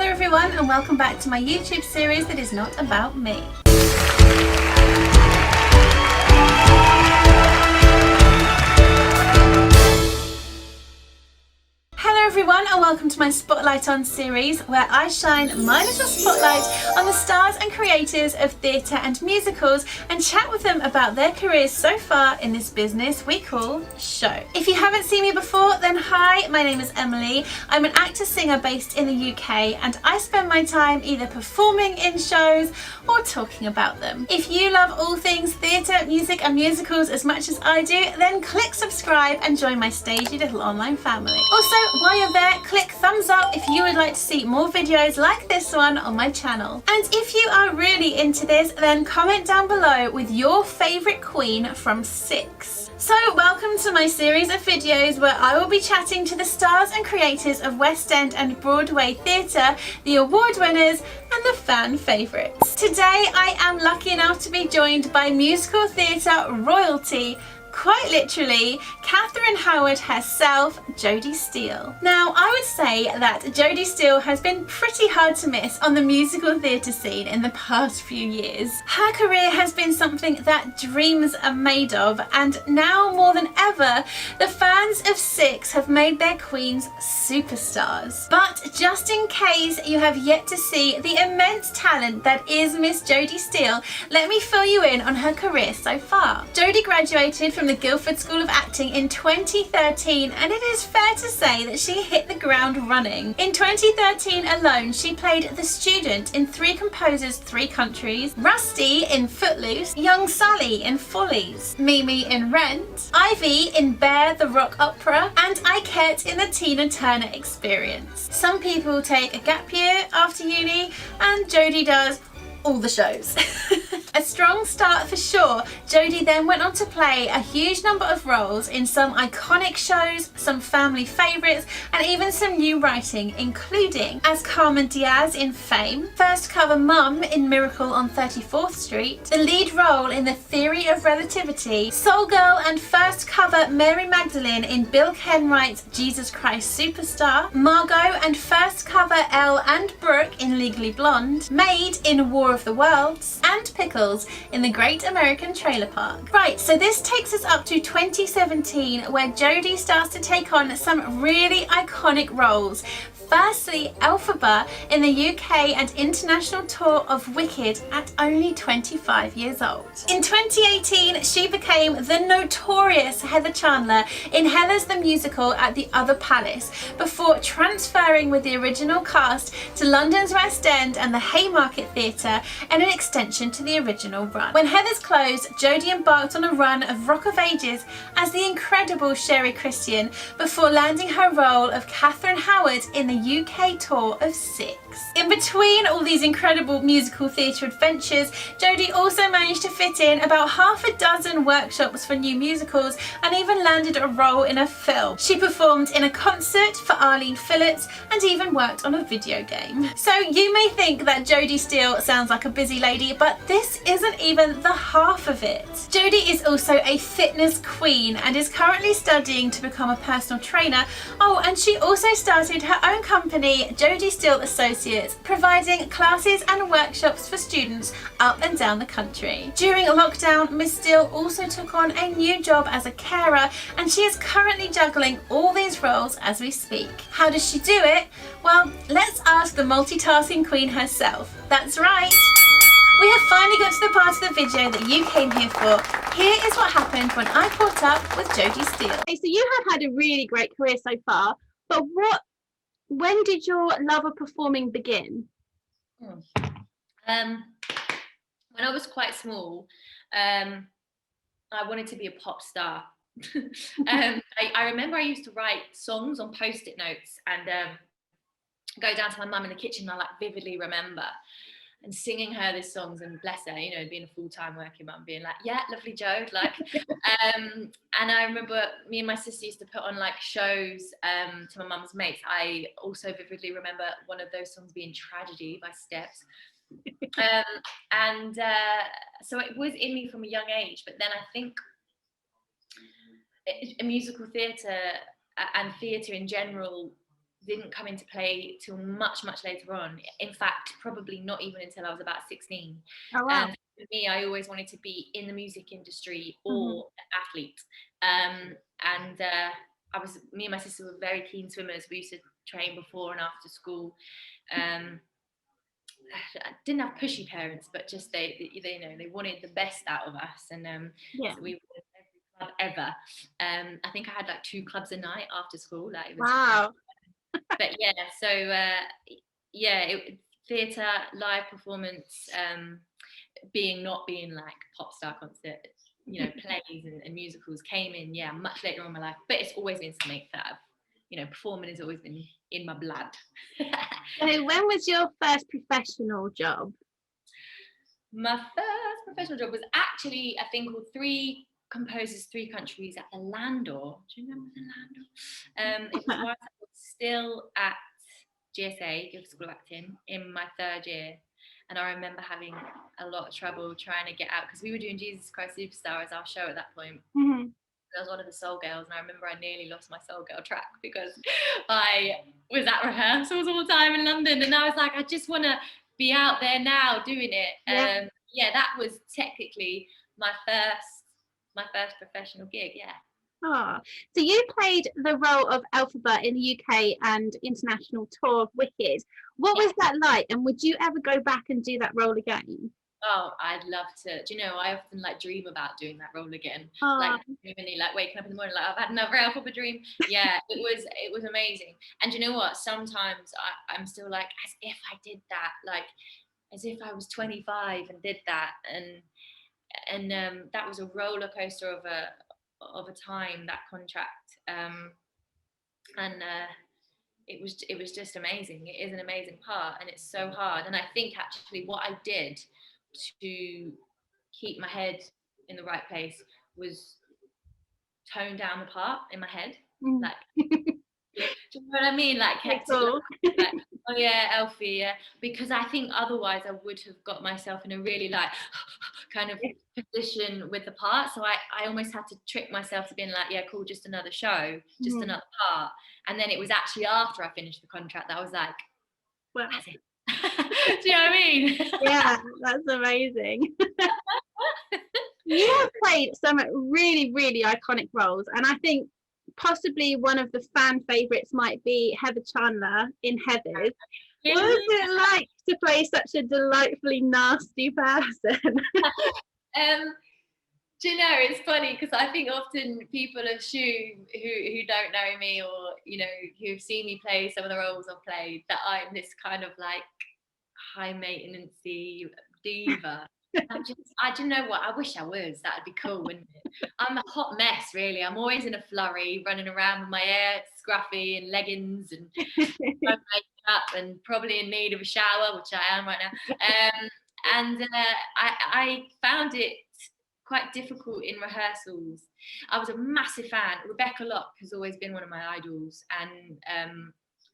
Hello everyone and welcome back to my YouTube series that is not about me. Hello everyone and welcome to my Spotlight On series where I shine my little spotlight on the stars and creators of theatre and musicals and chat with them about their careers so far in this business we call show. If you haven't seen me before, then hi, my name is Emily. I'm an actor-singer based in the UK and I spend my time either performing in shows or talking about them. If you love all things theatre, music and musicals as much as I do, then click subscribe and join my stagey little online family. Also, while you're there, click thumbs up if you would like to see more videos like this one on my channel. And if you are really into this, then comment down below with your favourite queen from Six. So welcome to my series of videos where I will be chatting to the stars and creators of West End and Broadway theatre, the award winners and the fan favourites. Today I am lucky enough to be joined by musical theatre royalty, quite literally, Catherine Howard herself, JODIE Steele. Now, I would say that JODIE Steele has been pretty hard to miss on the musical theatre scene in the past few years. Her career has been something that dreams are made of, and now more than ever, the fans of Six have made their queens superstars. But just in case you have yet to see the immense talent that is Miss JODIE Steele, let me fill you in on her career so far. JODIE graduated from the Guildford School of Acting in 2013 and it is fair to say that she hit the ground running. In 2013 alone she played the student in Three Composers, Three Countries, Rusty in Footloose, Young Sally in Follies, Mimi in Rent, Ivy in Bear the Rock Opera and Ikette in the Tina Turner Experience. Some people take a gap year after uni and JODIE does all the shows. A strong start for sure. JODIE then went on to play a huge number of roles in some iconic shows, some family favourites and even some new writing, including as Carmen Diaz in Fame, first cover Mum in Miracle on 34th Street, the lead role in The Theory of Relativity, Soul Girl and first cover Mary Magdalene in Bill Kenwright's Jesus Christ Superstar, Margot and first cover Elle and Brooke in Legally Blonde, Maid in War of the Worlds and Pickles in The Great American Trailer Park. Right, so this takes us up to 2017 where JODIE starts to take on some really iconic roles. Firstly, Elphaba in the UK and international tour of Wicked at only 25 years old. In 2018, she became the notorious Heather Chandler in Heathers the Musical at the Other Palace before transferring with the original cast to London's West End and the Haymarket Theatre and an extension to the original run. When Heathers closed, JODIE embarked on a run of Rock of Ages as the incredible Sherry Christian before landing her role of Catherine Howard in the UK tour of Six. In between all these incredible musical theatre adventures, JODIE also managed to fit in about half a dozen workshops for new musicals and even landed a role in a film. She performed in a concert for Arlene Phillips and even worked on a video game. So you may think that JODIE Steele sounds like a busy lady, but this isn't even the half of it. JODIE is also a fitness queen and is currently studying to become a personal trainer. Oh, and she also started her own company, JODIE Steele Associates, providing classes and workshops for students up and down the country. During lockdown, Miss Steele also took on a new job as a carer and she is currently juggling all these roles as we speak. How does she do it? Well, let's ask the multitasking queen herself. That's right! We have finally got to the part of the video that you came here for. Here is what happened when I caught up with JODIE Steele. Okay, so you have had a really great career so far, but when did your love of performing begin? When I was quite small, I wanted to be a pop star. I remember I used to write songs on post-it notes and go down to my mum in the kitchen and I vividly remember and singing her these songs and bless her, you know, being a full-time working mum, being like, yeah, lovely Joe, and I remember me and my sister used to put on shows to my mum's mates. I also vividly remember one of those songs being Tragedy by Steps. So it was in me from a young age, but then I think musical theatre and theatre in general didn't come into play till much later on. In fact, probably not even until I was about 16. Oh wow. For me, I always wanted to be in the music industry Mm-hmm. or an athlete. And me and my sister were very keen swimmers. We used to train before and after school. I didn't have pushy parents, but just they you know, they wanted the best out of us, and Yeah. so we were in every club ever. I think I had like 2 clubs a night after school. Like it was, Wow. but yeah, so yeah, theatre, live performance, not being like pop star concert, you know, plays and musicals came in, yeah, much later on in my life. But it's always been something that I've, you know, performing has always been in my blood. So when was your first professional job? My first professional job was actually a thing called Three Composers, Three Countries at the Landor. Do you remember the Landor? It was while I was still at GSA, Guildford School of Acting, in my 3rd year. And I remember having a lot of trouble trying to get out, because we were doing Jesus Christ Superstar as our show at that point. Mm-hmm. I was one of the Soul Girls, and I remember I nearly lost my Soul Girl track because I was at rehearsals all the time in London, and I was like, I just want to be out there now doing it. Yeah. Yeah, that was technically my first professional gig. Yeah. Oh, so you played the role of Elphaba in the UK and international tour of Wicked. What was that like, and would you ever go back and do that role again? Oh, I'd love to. Do you know, I often like dream about doing that role again. Oh. Like really, like waking up in the morning, like I've had another Alpha dream. Yeah, it was amazing. And you know what? Sometimes I'm still like, as if I did that, like as if I was 25 and did that, and that was a roller coaster of a time, that contract. And it was just amazing. It is an amazing part, and it's so hard. And I think actually what I did to keep my head in the right place was tone down the part in my head. Like, do you know what I mean? Like kept Cool. it like, oh yeah, Elfie, yeah. Because I think otherwise I would have got myself in a really like kind of position with the part. So I almost had to trick myself to being like, yeah, cool, just another show, just another part. And then it was actually after I finished the contract that I was like, Well, that's it. Do you know what I mean? yeah, that's amazing. You have played some really, really iconic roles, and I think possibly one of the fan favourites might be Heather Chandler in Heathers. What was it like to play such a delightfully nasty person? Do you know, it's funny because I think often people assume who don't know me, or you know, who've seen me play some of the roles I've played, that I'm this kind of like high maintenance diva. I do you know what? I wish I was. That'd be cool, wouldn't it? I'm a hot mess, really. I'm always in a flurry, running around with my hair scruffy and leggings and makeup, and probably in need of a shower, which I am right now. And I found it quite difficult in rehearsals. I was a massive fan. Rebecca Locke has always been one of my idols, and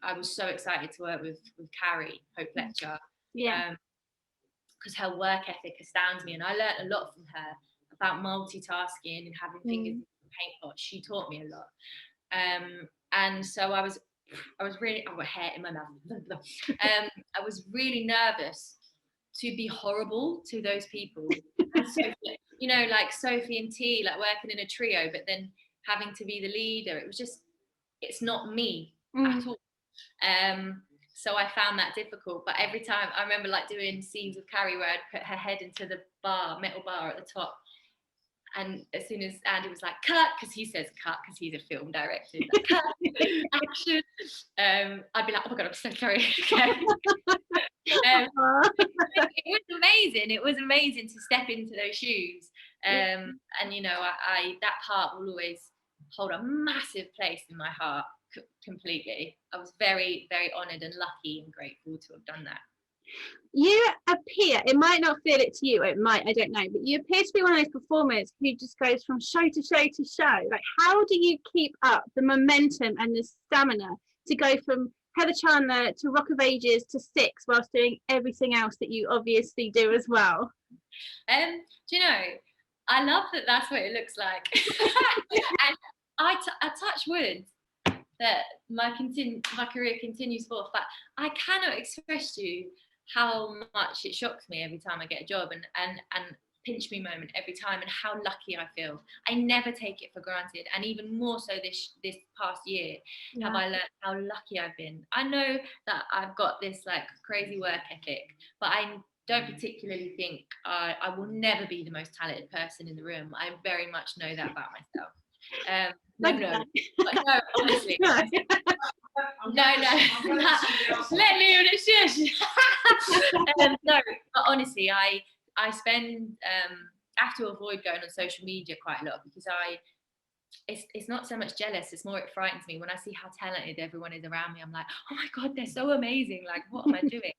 I was so excited to work with Carrie, Hope Fletcher. Yeah. Because her work ethic astounds me, and I learned a lot from her about multitasking and having fingers in the paint pot. She taught me a lot, and so I was really, I've got hair in my mouth. I was really nervous to be horrible to those people. And so, you know, like Sophie and T, like working in a trio, but then having to be the leader. It was just, it's not me at all. So I found that difficult. But every time I remember like doing scenes with Carrie where I'd put her head into the metal bar at the top. And as soon as Andy was like, cut, because he says cut, because he's a film director, like, cut, action, I'd be like, oh my God, I'm so sorry. It was amazing. It was amazing to step into those shoes. And, you know, I that part will always hold a massive place in my heart. Completely. I was very, very honoured and lucky and grateful to have done that. You appear, it might not feel it to you, it might, I don't know, but you appear to be one of those performers who just goes from show to show to show. Like, how do you keep up the momentum and the stamina to go from Heather Chandler to Rock of Ages to Six whilst doing everything else that you obviously do as well? Do you know, I love that that's what it looks like. And I touch wood. that my career continues forth. But I cannot express to you how much it shocks me every time I get a job, and pinch me moment every time, and how lucky I feel. I never take it for granted, and even more so this past year have I learned how lucky I've been. I know that I've got this like crazy work ethic, but I don't particularly think I will never be the most talented person in the room. I very much know that about myself. But no, honestly, no. Let me on it, shush. No, but honestly, I spend I have to avoid going on social media quite a lot because it's not so much jealous, it's more it frightens me when I see how talented everyone is around me. I'm like, oh my god, they're so amazing, like what am I doing?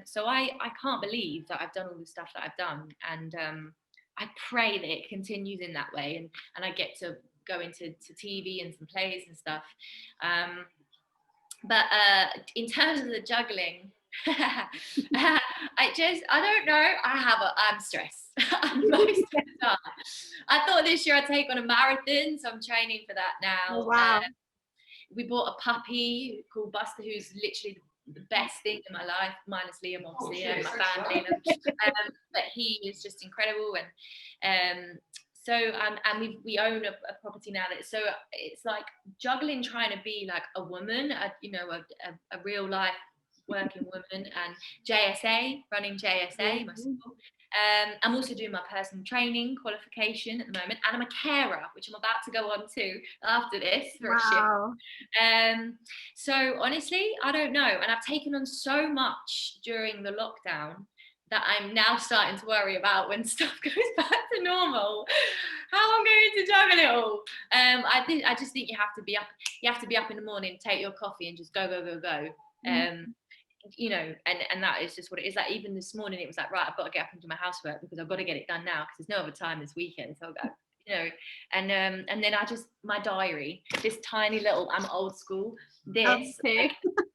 So I can't believe that I've done all the stuff that I've done, and I pray that it continues in that way, and I get to go into TV and some plays and stuff. But in terms of the juggling, I don't know. I'm stressed. Most of the time. I thought this year I'd take on a marathon, so I'm training for that now. Oh, wow. We bought a puppy called Buster, who's literally the best thing in my life, minus Liam, obviously, and my family. But he is just incredible, and so and we own a property now that, so it's like juggling trying to be like a woman, a real life working woman, and running JSA, my school. I'm also doing my personal training qualification at the moment, and I'm a carer, which I'm about to go on to after this for a shift. So honestly, I don't know, and I've taken on so much during the lockdown that I'm now starting to worry about when stuff goes back to normal, how I'm going to juggle it all. I just think you have to be up in the morning, take your coffee, and just go. And that is just what it is. Like even this morning, it was like, right, I've got to get up and do my housework because I've got to get it done now because there's no other time this weekend. So I'll go, and then my diary, this tiny little, I'm old school.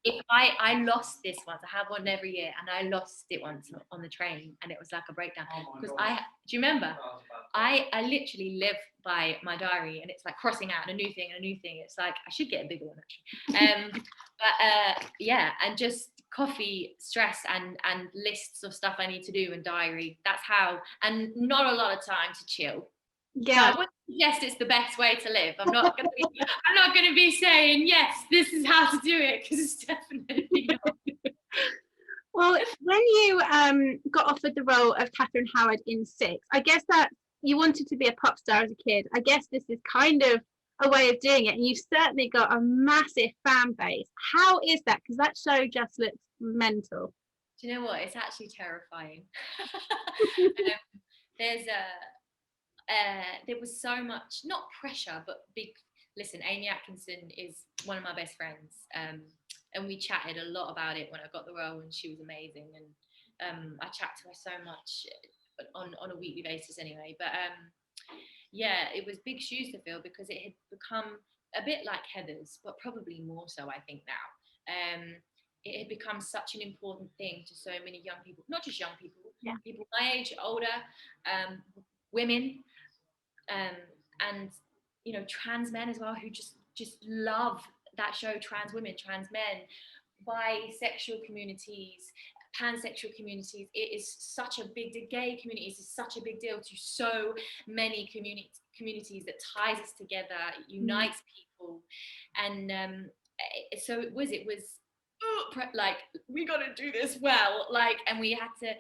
If I lost this once, I have one every year, and I lost it once on the train, and it was like a breakdown because do you remember? I literally live by my diary, and it's like crossing out a new thing. It's like I should get a bigger one actually. Yeah, and just coffee, stress, and lists of stuff I need to do, and diary. That's how, and not a lot of time to chill. Yeah. So I wouldn't suggest it's the best way to live. I'm not going to be saying yes, this is how to do it, because it's definitely not. Well, when you got offered the role of Catherine Howard in Six, I guess that you wanted to be a pop star as a kid. I guess this is kind of a way of doing it, and you've certainly got a massive fan base. How is that? Because that show just looks mental. Do you know what? It's actually terrifying. There was so much, not pressure, but listen, Amy Atkinson is one of my best friends, and we chatted a lot about it when I got the role, and she was amazing, and I chat to her so much on a weekly basis anyway. But yeah, it was big shoes to fill because it had become a bit like Heather's, but probably more so, I think, now. It had become such an important thing to so many young people, not just young people, people my age, older, women, and trans men as well, who just love that show. Trans women, trans men, bisexual communities, pansexual communities. It is such a big deal. Gay communities is such a big deal to so many communities that ties us together, unites people, and so it was like, we got to do this well, like, and we had to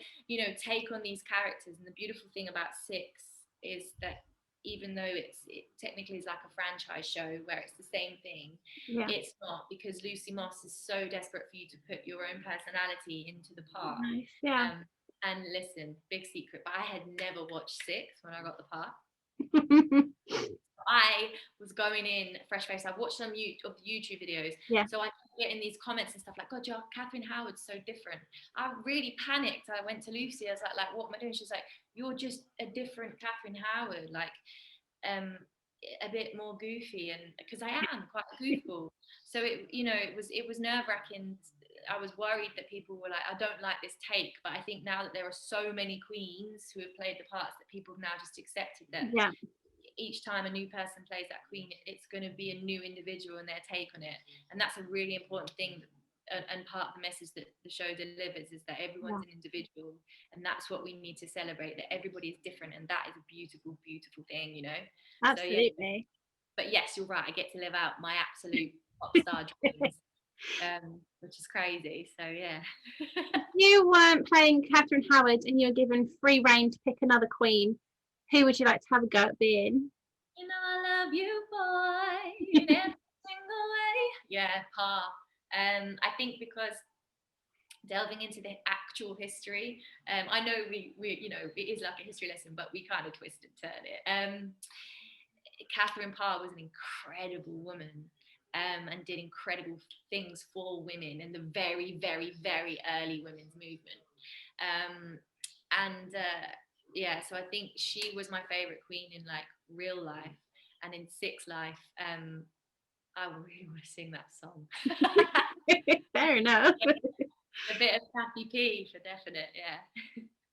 take on these characters. And the beautiful thing about Six is that even though it technically is like a franchise show where it's the same thing, it's not, because Lucy Moss is so desperate for you to put your own personality into the part. And listen, big secret, but I had never watched Six when I got the part. I was going in fresh face. I've watched some of the YouTube videos, so I get in these comments and stuff like, God, Catherine Howard's so different. I really panicked. I went to Lucy. I was like, what am I doing? She's like, you're just a different Catherine Howard, like a bit more goofy, and because I am quite goofball. So it was nerve-wracking. I was worried that people were like, I don't like this take, but I think now that there are so many queens who have played the parts, that people have now just accepted that each time a new person plays that queen, it's going to be a new individual and their take on it. And that's a really important thing, and part of the message that the show delivers is that everyone's an individual, and that's what we need to celebrate, that everybody is different, and that is a beautiful, beautiful thing, you know. Absolutely. So, yeah. But yes, you're right, I get to live out my absolute pop star dreams, which is crazy. So yeah. You weren't playing Catherine Howard and you were given free reign to pick another queen, who would you like to have a go at being? You know I love you, boy, in every single way. Yeah, Pa. I think because delving into the actual history, I know we you know, it is like a history lesson, but we kind of twist and turn it. Catherine Parr was an incredible woman, and did incredible things for women in the very, very, very early women's movement. Um, and yeah, so I think she was my favorite queen in like real life, and in Six Life. I really want to sing that song. Fair enough. A bit of Kathy P for definite, yeah.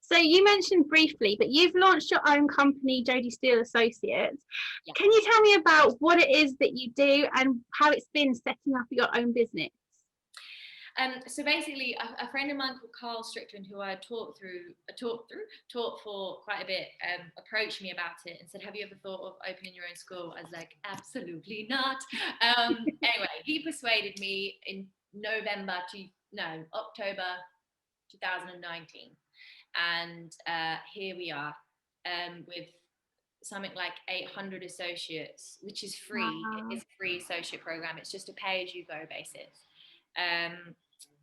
So you mentioned briefly, but you've launched your own company, JODIE STEELE Associates. Yeah. Can you tell me about what it is that you do and how it's been setting up your own business? So basically, a friend of mine called Carl Strickland, who I taught for quite a bit, approached me about it and said, "Have you ever thought of opening your own school?" I was like, "Absolutely not." Anyway, he persuaded me in October 2019, and here we are, with something like 800 associates, which is free. Wow. It's a free associate program. It's just a pay-as-you-go basis.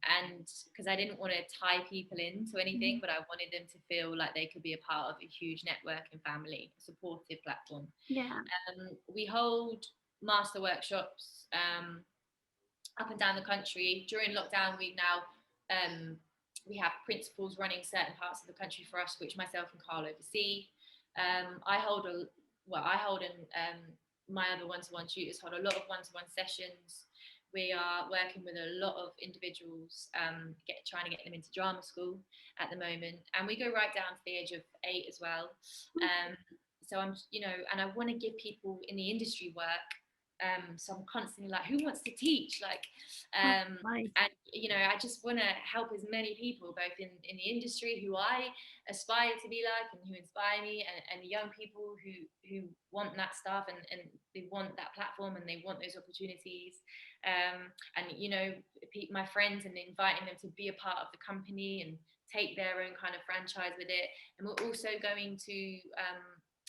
And because I didn't want to tie people into anything, but I wanted them to feel like they could be a part of a huge network and family, a supportive platform. Yeah. We hold master workshops up and down the country. During lockdown, we have principals running certain parts of the country for us, which myself and Carl oversee. My other one-to-one tutors hold a lot of one-to-one sessions. We are working with a lot of individuals, trying to get them into drama school at the moment, and we go right down to the age of 8 as well. So I'm, and I want to give people in the industry work. So I'm constantly like, who wants to teach? Like, Nice. and I just want to help as many people, both in the industry who I aspire to be like and who inspire me, and young people who want that stuff and they want that platform and they want those opportunities. And my friends, and inviting them to be a part of the company and take their own kind of franchise with it. And we're also going to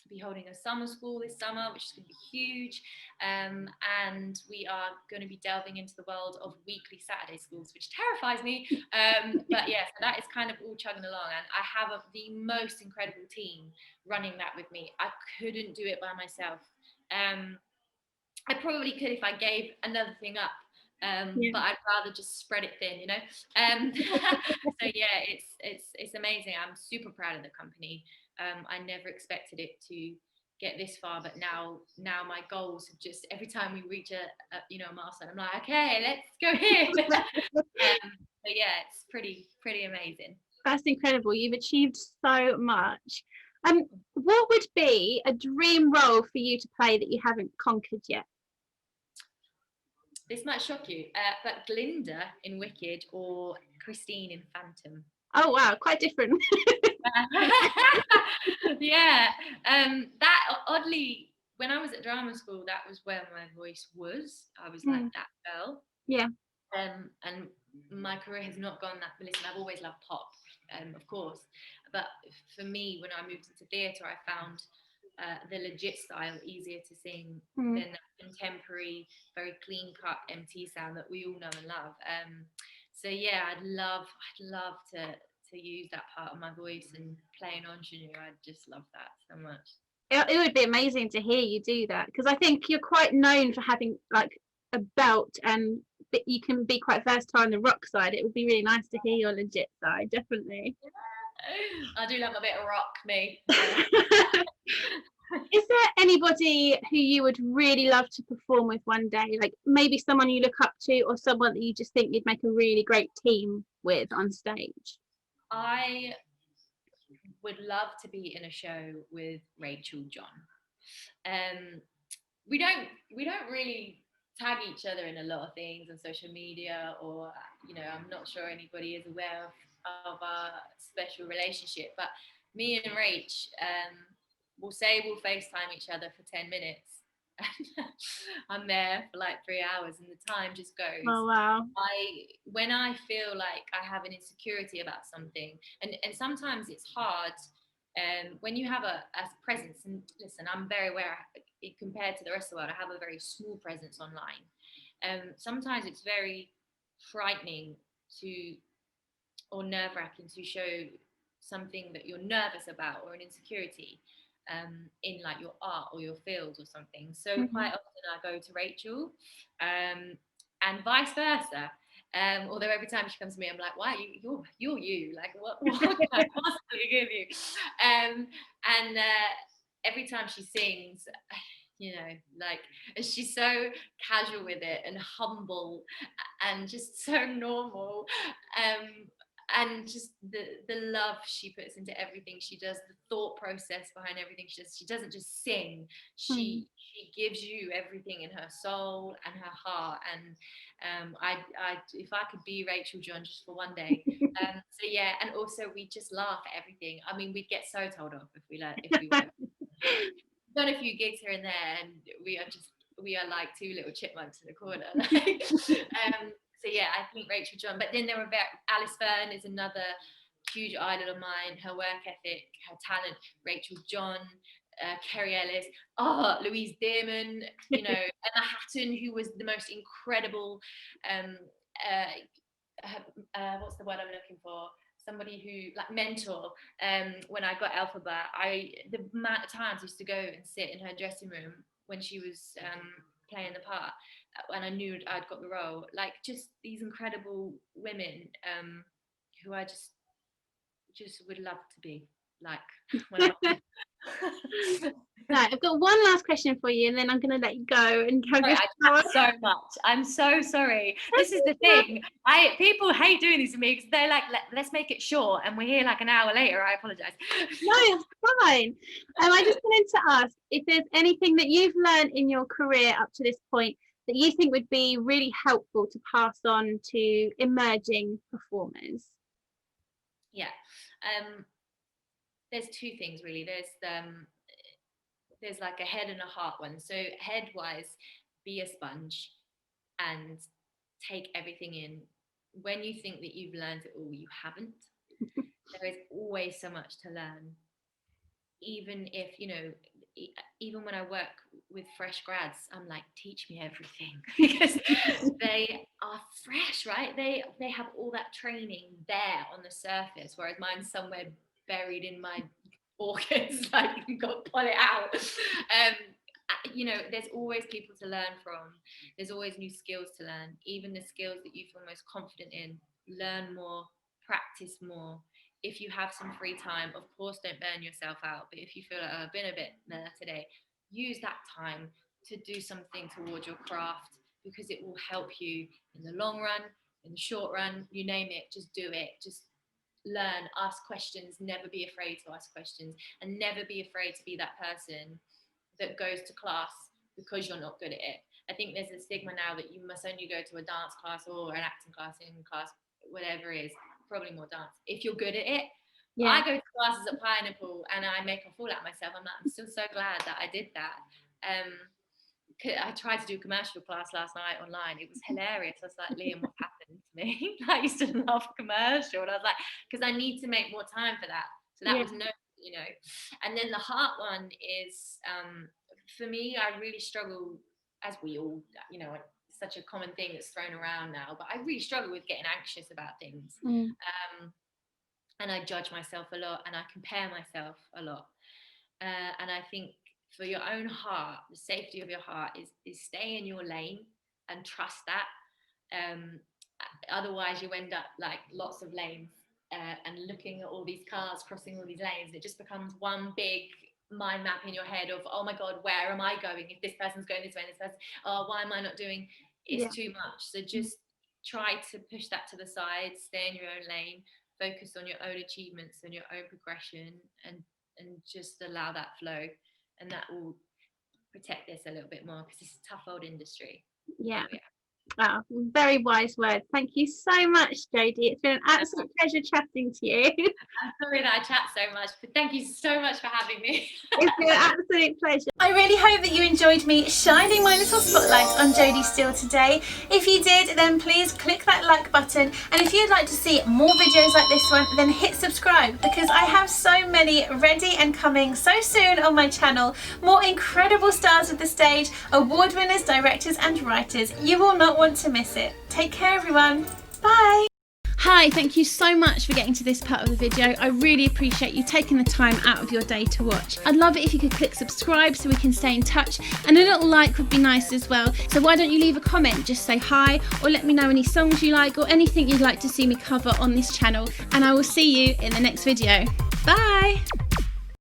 be holding a summer school this summer, which is going to be huge, and we are going to be delving into the world of weekly Saturday schools, which terrifies me, but yeah, so that is kind of all chugging along, and I have the most incredible team running that with me. I couldn't do it by myself. I probably could if I gave another thing up, but I'd rather just spread it thin, so yeah, it's amazing. I'm super proud of the company. I never expected it to get this far, but now my goals have just, every time we reach a milestone, I'm like, okay, let's go here. So yeah, it's pretty amazing. That's incredible. You've achieved so much. What would be a dream role for you to play that you haven't conquered yet? This might shock you, but Glinda in Wicked or Christine in Phantom. Oh wow, quite different. Yeah, that oddly, when I was at drama school, that was where my voice was. I was like that girl. Yeah. And my career has not gone that. Listen, I've always loved pop, of course, but for me, when I moved into theatre, I found the legit style easier to sing than that contemporary, very clean cut MT sound that we all know and love. So yeah, I'd love to use that part of my voice and play an ingenue. I just love that so much. It would be amazing to hear you do that, because I think you're quite known for having like a belt, and you can be quite versatile on the rock side. It would be really nice to hear your legit side, definitely. I do love a bit of rock, me. Is there anybody who you would really love to perform with one day? Like maybe someone you look up to, or someone that you just think you'd make a really great team with on stage? I would love to be in a show with Rachel John. We don't really tag each other in a lot of things on social media, or I'm not sure anybody is aware of our special relationship. But me and Rach will say we'll FaceTime each other for 10 minutes. I'm there for like 3 hours, and the time just goes. Oh wow. When I feel like I have an insecurity about something, and sometimes it's hard when you have a presence. And listen, I'm very aware, compared to the rest of the world, I have a very small presence online. Sometimes it's very frightening to, or nerve-wracking to show something that you're nervous about, or an insecurity in like your art or your field or something. So quite often I go to Rachel, and vice versa. Although every time she comes to me, I'm like, "Why you're you? Like, what can I possibly give you?" And every time she sings, like, she's so casual with it and humble and just so normal. And just the love she puts into everything she does, the thought process behind everything she does. She doesn't just sing, she gives you everything in her soul and her heart. And I if I could be Rachel John just for one day. So yeah, and also we just laugh at everything. I mean, we'd get so told off if we were done a few gigs here and there, and we are like two little chipmunks in the corner. So yeah, I think Rachel John. But then there are Alice Byrne is another huge idol of mine. Her work ethic, her talent. Rachel John, Kerry Ellis, Louise Dearman, Emma Hatton, who was the most incredible. What's the word I'm looking for? Somebody who, like, mentor. When I got Alphabet, the amount of times I used to go and sit in her dressing room when she was playing the part, and I knew I'd got the role. Like, just these incredible women who I just would love to be like when I'm Right, I've got one last question for you, and then I'm going to let you go and go. Sorry, I chat so much. I'm so sorry. This is the thing. People hate doing this to me because they're like, let's make it short, and we're here like an hour later. I apologise. No, it's fine. I just wanted to ask if there's anything that you've learned in your career up to this point that you think would be really helpful to pass on to emerging performers. Yeah. There's two things really. There's like a head and a heart one. So head wise, be a sponge and take everything in. When you think that you've learned it all, you haven't. There is always so much to learn. Even if, even when I work with fresh grads, I'm like, teach me everything, because they are fresh, right? They have all that training there on the surface, whereas mine's somewhere buried in my organs. Like, you've got to pull it out. There's always people to learn from. There's always new skills to learn. Even the skills that you feel most confident in, learn more, practice more. If you have some free time, of course, don't burn yourself out. But if you feel like, I've been a bit meh today, use that time to do something towards your craft, because it will help you in the long run, in the short run, you name it. Just do it. Just learn, ask questions, never be afraid to ask questions, and never be afraid to be that person that goes to class because you're not good at it. I think there's a stigma now that you must only go to a dance class or an acting class, singing class, whatever it is, probably more dance, if you're good at it. Yeah. I go to classes at Pineapple and I make a fool out of myself. I'm still so glad that I did that. I tried to do a commercial class last night online. It was hilarious. I was like, Liam, what happened to me? I used to love commercial, and I was like, because I need to make more time for that. So that was and then the heart one is, for me, I really struggle, as we all, it's such a common thing that's thrown around now, but I really struggle with getting anxious about things. And I judge myself a lot, and I compare myself a lot. And I think for your own heart, the safety of your heart is stay in your lane and trust that. Otherwise, you end up like lots of lanes and looking at all these cars crossing all these lanes. It just becomes one big mind map in your head of, oh my God, where am I going? If this person's going this way and this person, why am I not doing? It's too much. So just try to push that to the side, stay in your own lane, focus on your own achievements and your own progression, and just allow that flow, and that will protect this a little bit more, because it's a tough old industry. Yeah. So, yeah. Wow, very wise words. Thank you so much, Jodie. It's been an absolute pleasure chatting to you. I'm sorry that I chat so much, but thank you so much for having me. It's been an absolute pleasure. I really hope that you enjoyed me shining my little spotlight on Jodie Steele today. If you did, then please click that like button, and if you'd like to see more videos like this one, then hit subscribe, because I have so many ready and coming so soon on my channel. More incredible stars of the stage, award winners, directors and writers. You will not want to miss it. Take care, everyone. Bye. Hi, thank you so much for getting to this part of the video. I really appreciate you taking the time out of your day to watch. I'd love it if you could click subscribe so we can stay in touch, and a little like would be nice as well. So why don't you leave a comment, just say hi, or let me know any songs you like or anything you'd like to see me cover on this channel, and I will see you in the next video. Bye.